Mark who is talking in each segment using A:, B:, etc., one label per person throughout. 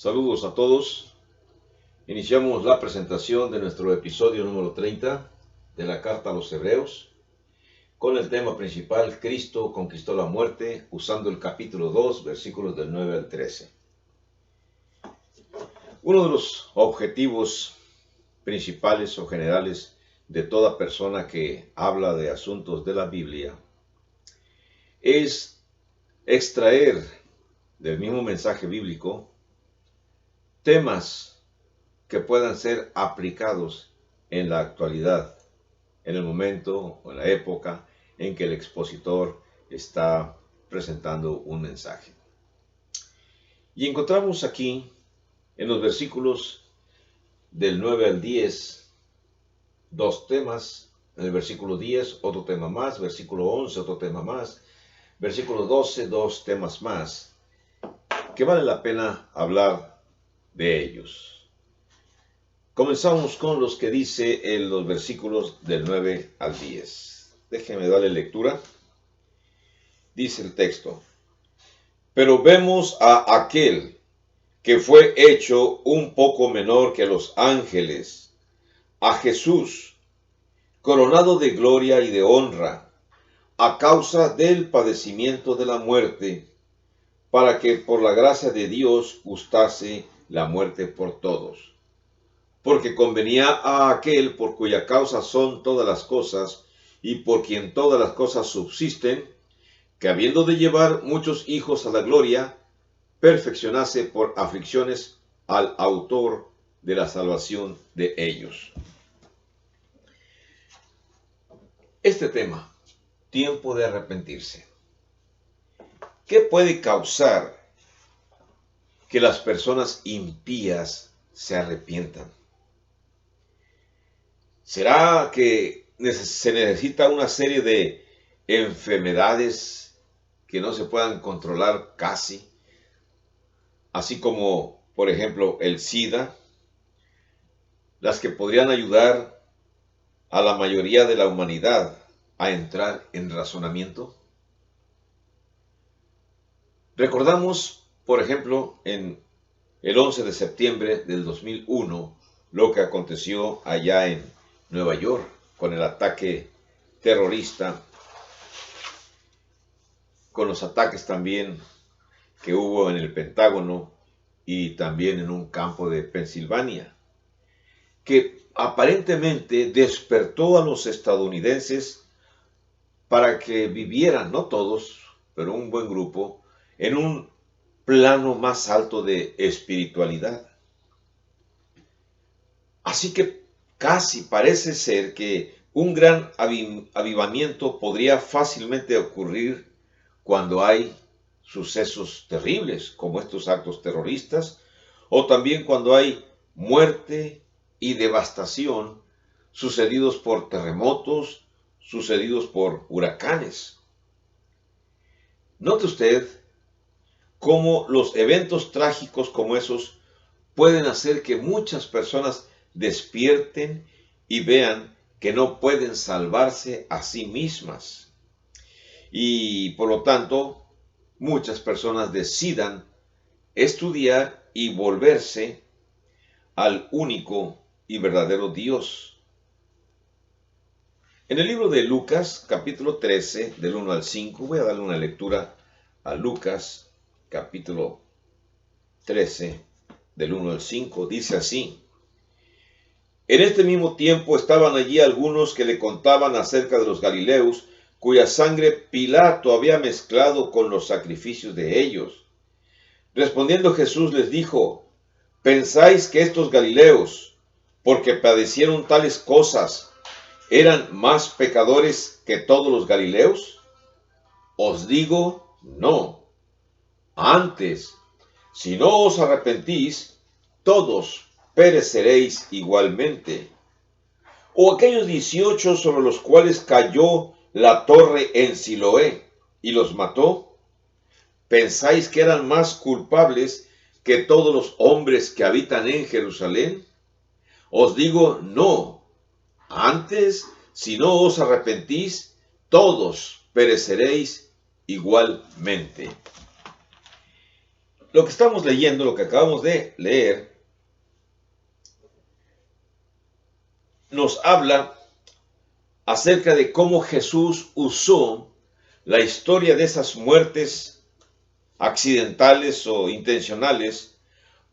A: Saludos a todos. Iniciamos la presentación de nuestro episodio número 30 de la Carta a los Hebreos con el tema principal: Cristo conquistó la muerte, usando el capítulo 2, versículos del 9 al 13. Uno de los objetivos principales o generales de toda persona que habla de asuntos de la Biblia es extraer del mismo mensaje bíblico temas que puedan ser aplicados en la actualidad, en el momento o en la época en que el expositor está presentando un mensaje. Y encontramos aquí, en los versículos del 9 al 10, dos temas. En el versículo 10, otro tema más. Versículo 11, otro tema más. Versículo 12, dos temas más, que vale la pena hablar de ellos. Comenzamos con los que dice en los versículos del 9 al 10. Déjenme darle lectura. Dice el texto: Pero vemos a aquel que fue hecho un poco menor que los ángeles, a Jesús, coronado de gloria y de honra, a causa del padecimiento de la muerte, para que por la gracia de Dios gustase la muerte por todos. Porque convenía a aquel por cuya causa son todas las cosas, y por quien todas las cosas subsisten, que habiendo de llevar muchos hijos a la gloria, perfeccionase por aflicciones al autor de la salvación de ellos. Este tema, tiempo de arrepentirse. ¿Qué puede causar que las personas impías se arrepientan? ¿Será que se necesita una serie de enfermedades que no se puedan controlar casi? Así como, por ejemplo, el SIDA, las que podrían ayudar a la mayoría de la humanidad a entrar en razonamiento. Recordamos, por ejemplo, en el 11 de septiembre del 2001, lo que aconteció allá en Nueva York con el ataque terrorista, con los ataques también que hubo en el Pentágono y también en un campo de Pensilvania, que aparentemente despertó a los estadounidenses para que vivieran, no todos, pero un buen grupo, en un plano más alto de espiritualidad. Así que casi parece ser que un gran avivamiento podría fácilmente ocurrir cuando hay sucesos terribles como estos actos terroristas, o también cuando hay muerte y devastación sucedidos por terremotos, sucedidos por huracanes. Note usted cómo los eventos trágicos como esos pueden hacer que muchas personas despierten y vean que no pueden salvarse a sí mismas. Y por lo tanto, muchas personas decidan estudiar y volverse al único y verdadero Dios. En el libro de Lucas, capítulo 13, del 1 al 5, voy a darle una lectura a Lucas, capítulo 13, del 1 al 5, dice así: En este mismo tiempo estaban allí algunos que le contaban acerca de los Galileos, cuya sangre Pilato había mezclado con los sacrificios de ellos. Respondiendo Jesús les dijo: ¿Pensáis que estos Galileos, porque padecieron tales cosas, eran más pecadores que todos los Galileos? Os digo, no. Antes, si no os arrepentís, todos pereceréis igualmente. O aquellos 18 sobre los cuales cayó la torre en Siloé y los mató, ¿pensáis que eran más culpables que todos los hombres que habitan en Jerusalén? Os digo, no. Antes, si no os arrepentís, todos pereceréis igualmente. Lo que estamos leyendo, lo que acabamos de leer, nos habla acerca de cómo Jesús usó la historia de esas muertes accidentales o intencionales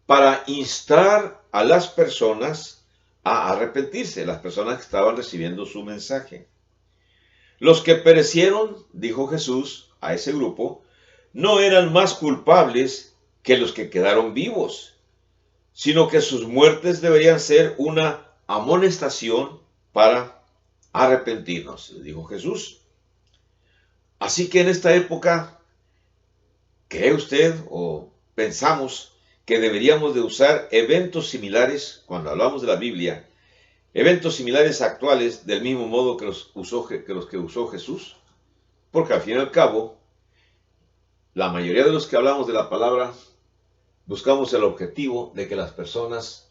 A: para instar a las personas a arrepentirse, las personas que estaban recibiendo su mensaje. Los que perecieron, dijo Jesús a ese grupo, no eran más culpables que los que quedaron vivos, sino que sus muertes deberían ser una amonestación para arrepentirnos, dijo Jesús. Así que en esta época, ¿cree usted o pensamos que deberíamos de usar eventos similares, cuando hablamos de la Biblia, eventos similares actuales del mismo modo que los que usó Jesús? Porque al fin y al cabo, la mayoría de los que hablamos de la palabra buscamos el objetivo de que las personas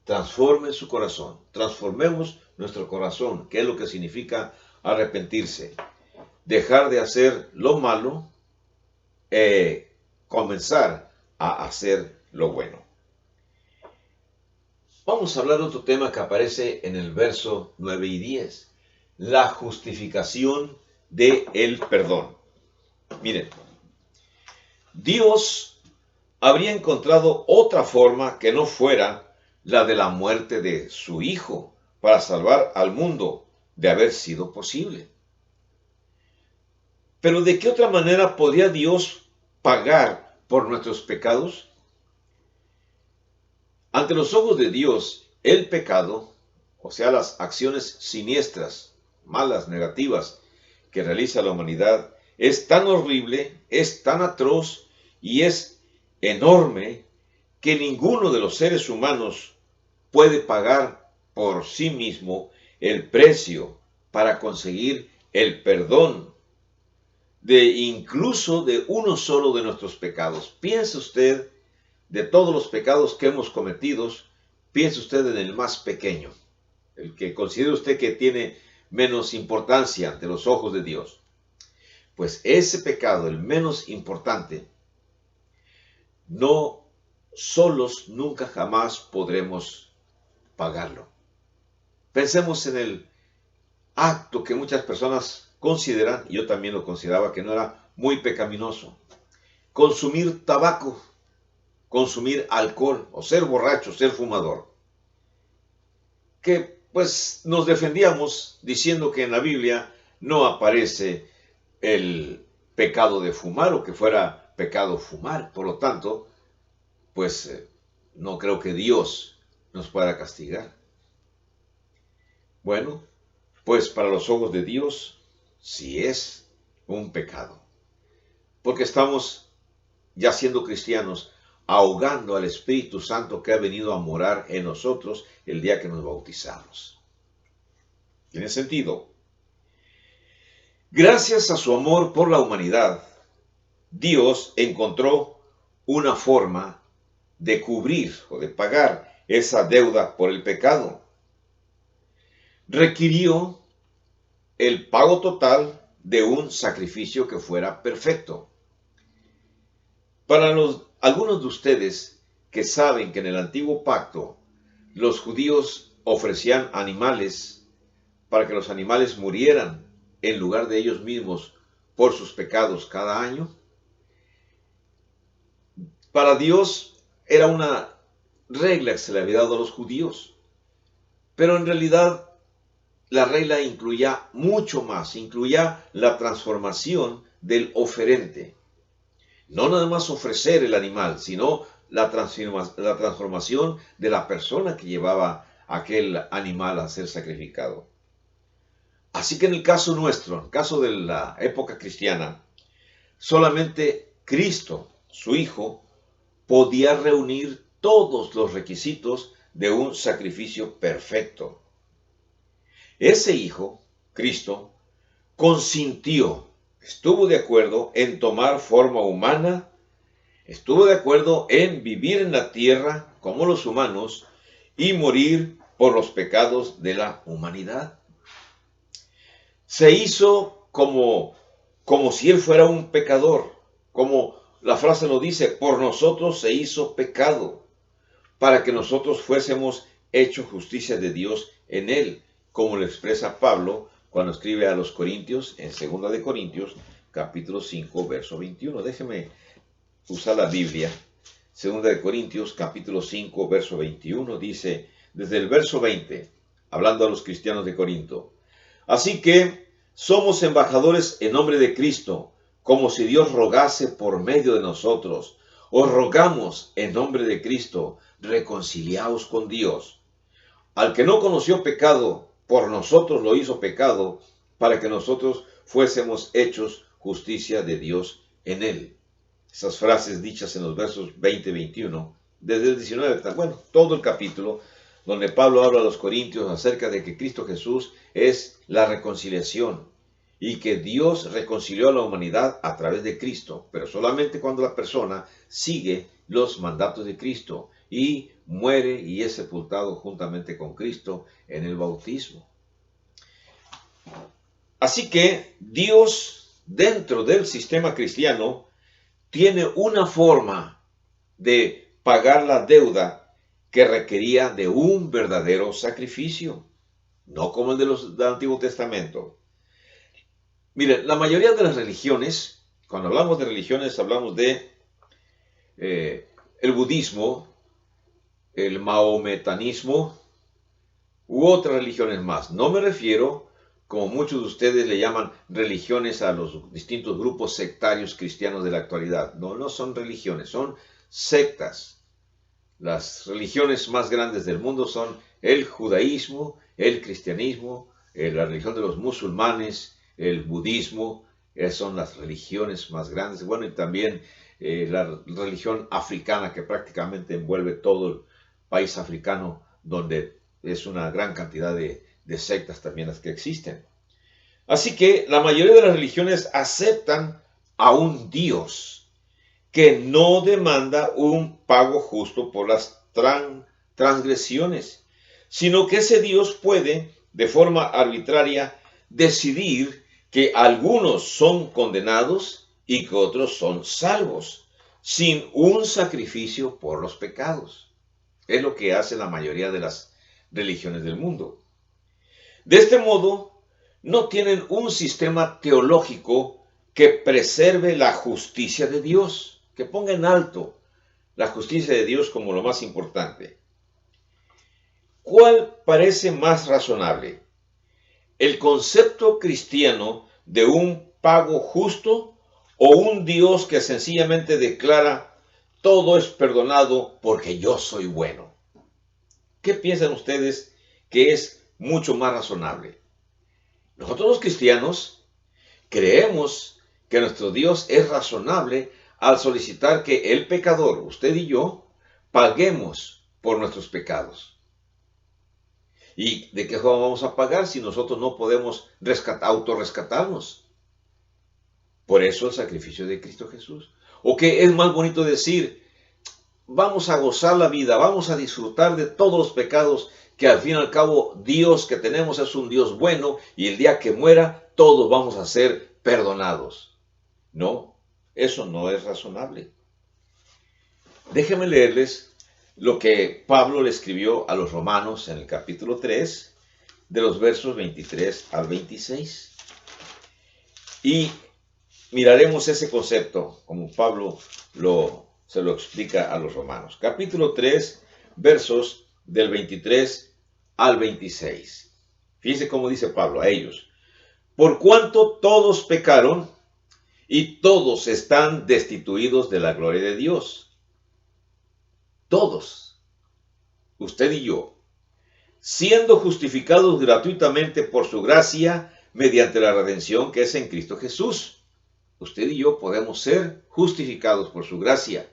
A: transformen su corazón, transformemos nuestro corazón, que es lo que significa arrepentirse, dejar de hacer lo malo, comenzar a hacer lo bueno. Vamos a hablar de otro tema que aparece en el verso 9 y 10, la justificación del perdón. Miren, Dios habría encontrado otra forma que no fuera la de la muerte de su Hijo para salvar al mundo, de haber sido posible. Pero ¿de qué otra manera podría Dios pagar por nuestros pecados? Ante los ojos de Dios, el pecado, o sea, las acciones siniestras, malas, negativas, que realiza la humanidad, es tan horrible, es tan atroz y es enorme que ninguno de los seres humanos puede pagar por sí mismo el precio para conseguir el perdón de incluso de uno solo de nuestros pecados. Piense usted, de todos los pecados que hemos cometido, piense usted en el más pequeño, el que considere usted que tiene menos importancia ante los ojos de Dios. Pues ese pecado, el menos importante, no solos nunca jamás podremos pagarlo. Pensemos en el acto que muchas personas consideran, y yo también lo consideraba, que no era muy pecaminoso: consumir tabaco, consumir alcohol, o ser borracho, ser fumador. Que pues nos defendíamos diciendo que en la Biblia no aparece el pecado de fumar, o que fuera pecado fumar. Por lo tanto, pues no creo que Dios nos pueda castigar. Bueno, pues para los ojos de Dios sí es un pecado, porque estamos, ya siendo cristianos, ahogando al Espíritu Santo que ha venido a morar en nosotros el día que nos bautizamos. ¿Tiene sentido? Gracias a su amor por la humanidad, Dios encontró una forma de cubrir o de pagar esa deuda por el pecado. Requirió el pago total de un sacrificio que fuera perfecto. Para algunos de ustedes que saben que en el antiguo pacto los judíos ofrecían animales para que los animales murieran en lugar de ellos mismos por sus pecados cada año, para Dios era una regla que se le había dado a los judíos. Pero en realidad la regla incluía mucho más, incluía la transformación del oferente. No nada más ofrecer el animal, sino la transformación de la persona que llevaba aquel animal a ser sacrificado. Así que en el caso nuestro, en el caso de la época cristiana, solamente Cristo, su Hijo, podía reunir todos los requisitos de un sacrificio perfecto. Ese Hijo, Cristo, consintió, estuvo de acuerdo en tomar forma humana, estuvo de acuerdo en vivir en la tierra como los humanos y morir por los pecados de la humanidad. Se hizo como si él fuera un pecador, como la frase lo dice, por nosotros se hizo pecado, para que nosotros fuésemos hechos justicia de Dios en él, como lo expresa Pablo cuando escribe a los Corintios, en 2 de Corintios, capítulo 5, verso 21. Déjeme usar la Biblia. 2 de Corintios, capítulo 5, verso 21, dice, desde el verso 20, hablando a los cristianos de Corinto, así que somos embajadores en nombre de Cristo, como si Dios rogase por medio de nosotros. Os rogamos en nombre de Cristo, reconciliaos con Dios. Al que no conoció pecado, por nosotros lo hizo pecado, para que nosotros fuésemos hechos justicia de Dios en él. Esas frases dichas en los versos 20 y 21, desde el 19, bueno, todo el capítulo, donde Pablo habla a los Corintios acerca de que Cristo Jesús es la reconciliación y que Dios reconcilió a la humanidad a través de Cristo, pero solamente cuando la persona sigue los mandatos de Cristo y muere y es sepultado juntamente con Cristo en el bautismo. Así que Dios, dentro del sistema cristiano, tiene una forma de pagar la deuda que requería de un verdadero sacrificio, no como el del Antiguo Testamento. Miren, la mayoría de las religiones, cuando hablamos de religiones, hablamos de el budismo, el mahometanismo u otras religiones más. No me refiero, como muchos de ustedes le llaman, religiones a los distintos grupos sectarios cristianos de la actualidad. No, no son religiones, son sectas. Las religiones más grandes del mundo son el judaísmo, el cristianismo, la religión de los musulmanes, el budismo, son las religiones más grandes. Bueno, y también la religión africana, que prácticamente envuelve todo el país africano, donde es una gran cantidad de sectas también las que existen. Así que la mayoría de las religiones aceptan a un Dios que no demanda un pago justo por las transgresiones, sino que ese Dios puede, de forma arbitraria, decidir que algunos son condenados y que otros son salvos, sin un sacrificio por los pecados. Es lo que hace la mayoría de las religiones del mundo. De este modo, no tienen un sistema teológico que preserve la justicia de Dios, que ponga en alto la justicia de Dios como lo más importante. ¿Cuál parece más razonable? ¿El concepto cristiano de un pago justo o un Dios que sencillamente declara todo es perdonado porque yo soy bueno? ¿Qué piensan ustedes que es mucho más razonable? Nosotros los cristianos creemos que nuestro Dios es razonable al solicitar que el pecador, usted y yo, paguemos por nuestros pecados. ¿Y de qué forma vamos a pagar si nosotros no podemos autorrescatarnos? Por eso el sacrificio de Cristo Jesús. ¿O qué es más bonito decir? Vamos a gozar la vida, vamos a disfrutar de todos los pecados, que al fin y al cabo Dios que tenemos es un Dios bueno y el día que muera todos vamos a ser perdonados. No, eso no es razonable. Déjenme leerles lo que Pablo le escribió a los romanos en el capítulo 3, de los versos 23 al 26. Y miraremos ese concepto, como Pablo se lo explica a los romanos. Capítulo 3, versos del 23 al 26. Fíjense cómo dice Pablo a ellos. Por cuanto todos pecaron y todos están destituidos de la gloria de Dios. Todos, usted y yo, siendo justificados gratuitamente por su gracia mediante la redención que es en Cristo Jesús. Usted y yo podemos ser justificados por su gracia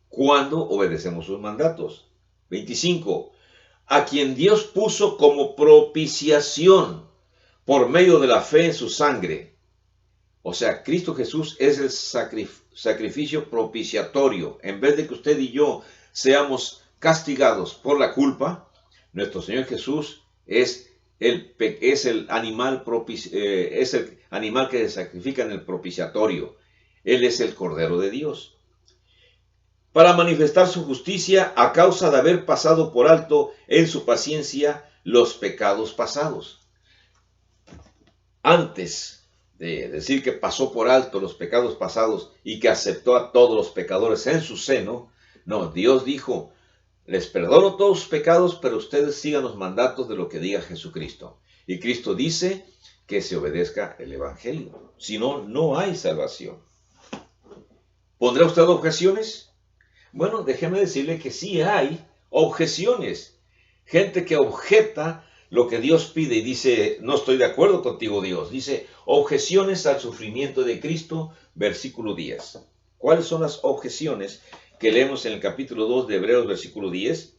A: cuando obedecemos sus mandatos. 25. A quien Dios puso como propiciación por medio de la fe en su sangre. O sea, Cristo Jesús es el sacrificio propiciatorio. En vez de que usted y yo seamos castigados por la culpa, nuestro Señor Jesús es el animal que se sacrifica en el propiciatorio. Él es el Cordero de Dios, para manifestar su justicia a causa de haber pasado por alto en su paciencia los pecados pasados. Antes de decir que pasó por alto los pecados pasados y que aceptó a todos los pecadores en su seno, no, Dios dijo: les perdono todos sus pecados, pero ustedes sigan los mandatos de lo que diga Jesucristo. Y Cristo dice que se obedezca el Evangelio. Si no, no hay salvación. ¿Pondrá usted objeciones? Bueno, déjeme decirle que sí hay objeciones. Gente que objeta lo que Dios pide y dice: no estoy de acuerdo contigo, Dios. Dice: objeciones al sufrimiento de Cristo, versículo 10. ¿Cuáles son las objeciones que leemos en el capítulo 2 de Hebreos, versículo 10?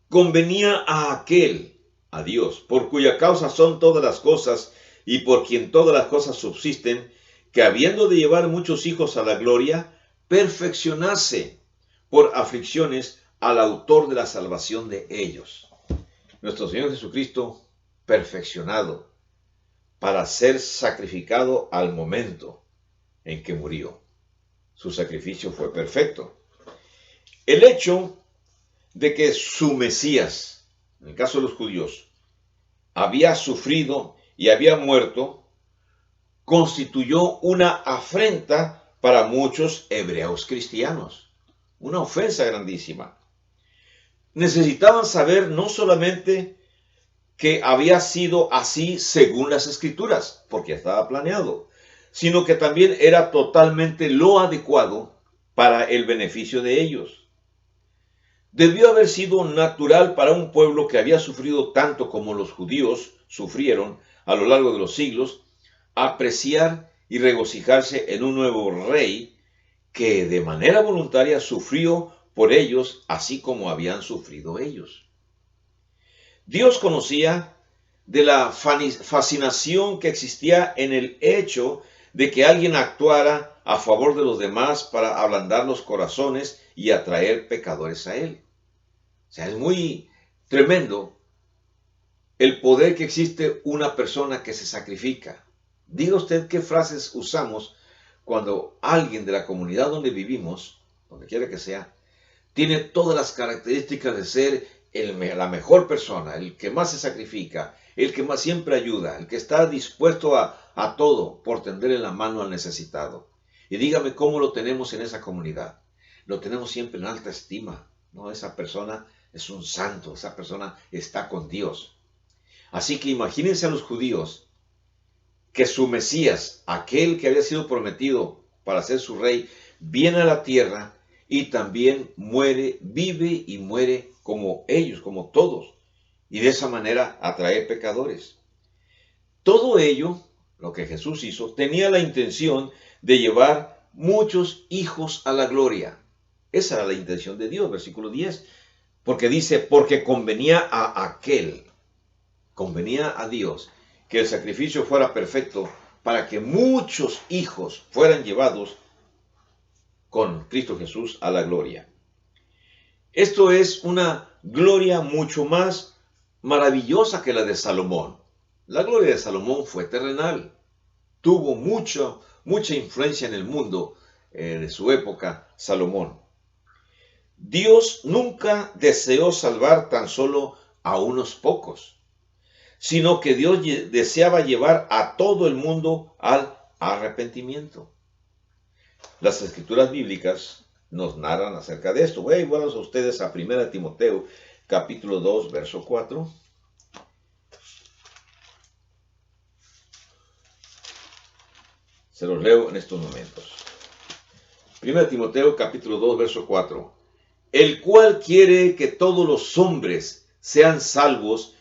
A: Convenía a aquel, a Dios, por cuya causa son todas las cosas y por quien todas las cosas subsisten, que habiendo de llevar muchos hijos a la gloria, perfeccionase por aflicciones al autor de la salvación de ellos. Nuestro Señor Jesucristo, perfeccionado para ser sacrificado al momento en que murió. Su sacrificio fue perfecto. El hecho de que su Mesías, en el caso de los judíos, había sufrido y había muerto, constituyó una afrenta para muchos hebreos cristianos, una ofensa grandísima. Necesitaban saber no solamente que había sido así según las Escrituras, porque estaba planeado, sino que también era totalmente lo adecuado para el beneficio de ellos. Debió haber sido natural para un pueblo que había sufrido tanto como los judíos sufrieron a lo largo de los siglos, apreciar y regocijarse en un nuevo rey que de manera voluntaria sufrió por ellos, así como habían sufrido ellos. Dios conocía de la fascinación que existía en el hecho de que alguien actuara a favor de los demás para ablandar los corazones y atraer pecadores a Él. O sea, es muy tremendo el poder que existe una persona que se sacrifica. Diga usted qué frases usamos cuando alguien de la comunidad donde vivimos, donde quiera que sea, tiene todas las características de ser la mejor persona, el que más se sacrifica, el que más siempre ayuda, el que está dispuesto a todo por tenderle la mano al necesitado. Y dígame cómo lo tenemos en esa comunidad. Lo tenemos siempre en alta estima, ¿no? Esa persona es un santo, esa persona está con Dios. Así que imagínense a los judíos que su Mesías, aquel que había sido prometido para ser su rey, viene a la tierra y también muere, vive y muere como ellos, como todos, y de esa manera atrae pecadores. Todo ello, lo que Jesús hizo, tenía la intención de llevar muchos hijos a la gloria. Esa era la intención de Dios, versículo 10, porque dice: porque convenía a Dios que el sacrificio fuera perfecto para que muchos hijos fueran llevados con Cristo Jesús a la gloria. Esto es una gloria mucho más maravillosa que la de Salomón. La gloria de Salomón fue terrenal. Tuvo mucha influencia en el mundo de su época, Salomón. Dios nunca deseó salvar tan solo a unos pocos, sino que Dios deseaba llevar a todo el mundo al arrepentimiento. Las escrituras bíblicas nos narran acerca de esto. Voy a llevarlos a ustedes a 1 Timoteo, capítulo 2, verso 4. Se los leo en estos momentos. 1 Timoteo, capítulo 2, verso 4. El cual quiere que todos los hombres sean salvos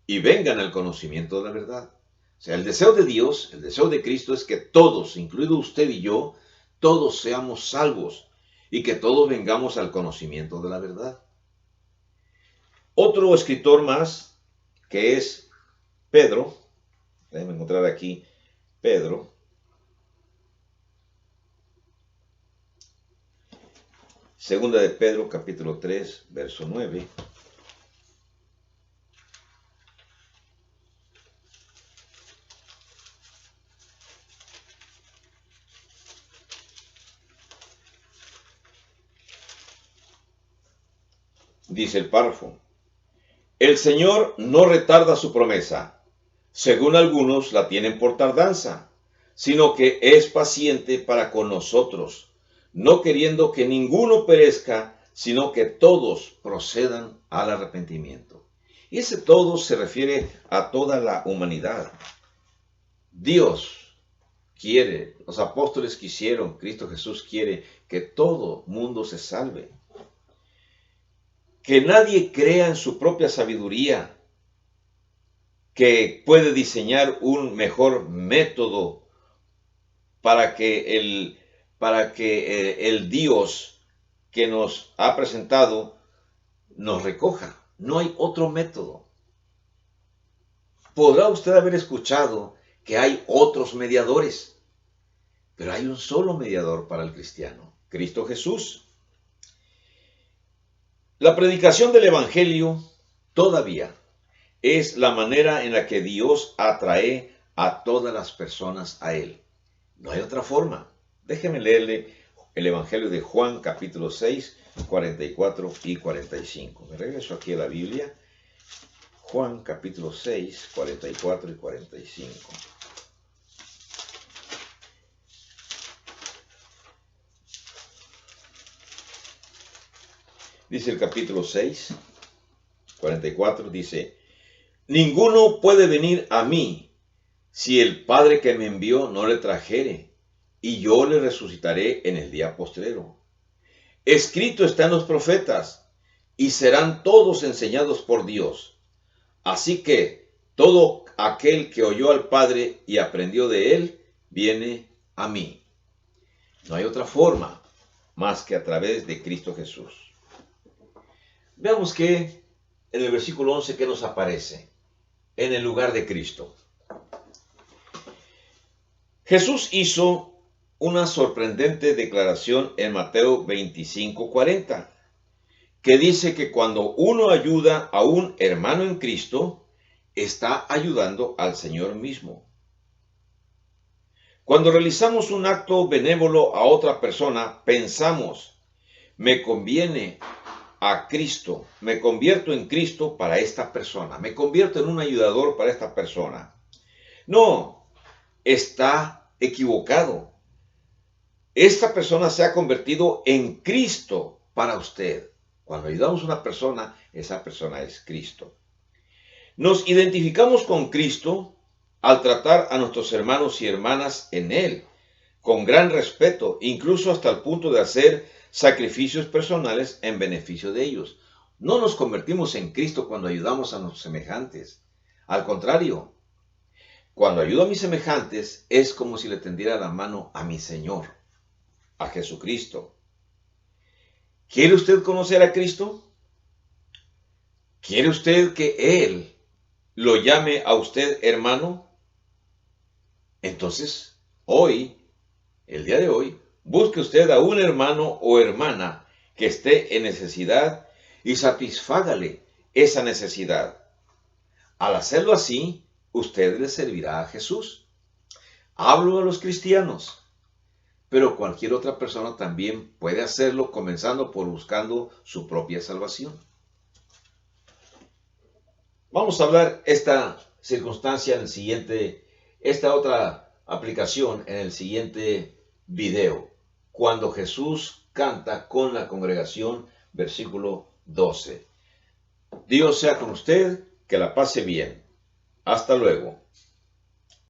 A: y vengan al conocimiento de la verdad. O sea, el deseo de Dios, el deseo de Cristo es que todos, incluido usted y yo, todos seamos salvos y que todos vengamos al conocimiento de la verdad. Otro escritor más, que es Pedro, déjenme encontrar aquí Pedro, segunda de Pedro, capítulo 3, verso 9. Dice el párrafo: el Señor no retarda su promesa, según algunos la tienen por tardanza, sino que es paciente para con nosotros, no queriendo que ninguno perezca, sino que todos procedan al arrepentimiento. Y ese todos se refiere a toda la humanidad. Dios quiere, los apóstoles quisieron, Cristo Jesús quiere que todo mundo se salve. Que nadie crea en su propia sabiduría, que puede diseñar un mejor método para que el Dios que nos ha presentado nos recoja. No hay otro método. Podrá usted haber escuchado que hay otros mediadores, pero hay un solo mediador para el cristiano, Cristo Jesús. La predicación del Evangelio todavía es la manera en la que Dios atrae a todas las personas a Él. No hay otra forma. Déjeme leerle el Evangelio de Juan, capítulo 6, 44 y 45. Me regreso aquí a la Biblia. Juan, capítulo 6, 44 y 45. Dice el capítulo 6, 44, dice: ninguno puede venir a mí si el Padre que me envió no le trajere, y yo le resucitaré en el día postrero. Escrito está en los profetas, y serán todos enseñados por Dios. Así que todo aquel que oyó al Padre y aprendió de él, viene a mí. No hay otra forma más que a través de Cristo Jesús. Veamos que en el versículo 11, ¿qué nos aparece? En el lugar de Cristo. Jesús hizo una sorprendente declaración en Mateo 25:40, que dice que cuando uno ayuda a un hermano en Cristo, está ayudando al Señor mismo. Cuando realizamos un acto benévolo a otra persona, pensamos: me conviene a Cristo, me convierto en Cristo para esta persona, me convierto en un ayudador para esta persona. No, está equivocado. Esta persona se ha convertido en Cristo para usted. Cuando ayudamos a una persona, esa persona es Cristo. Nos identificamos con Cristo al tratar a nuestros hermanos y hermanas en Él, con gran respeto, incluso hasta el punto de hacer sacrificios personales en beneficio de ellos. No nos convertimos en Cristo cuando ayudamos a nuestros semejantes. Al contrario, cuando ayudo a mis semejantes es como si le tendiera la mano a mi Señor, a Jesucristo. ¿Quiere usted conocer a Cristo? ¿Quiere usted que Él lo llame a usted hermano? Entonces, hoy, el día de hoy, busque usted a un hermano o hermana que esté en necesidad y satisfágale esa necesidad. Al hacerlo así, usted le servirá a Jesús. Hablo a los cristianos, pero cualquier otra persona también puede hacerlo, comenzando por buscando su propia salvación. Vamos a hablar esta circunstancia en el siguiente, esta otra aplicación en el siguiente video, cuando Jesús canta con la congregación, versículo 12. Dios sea con usted, que la pase bien. Hasta luego.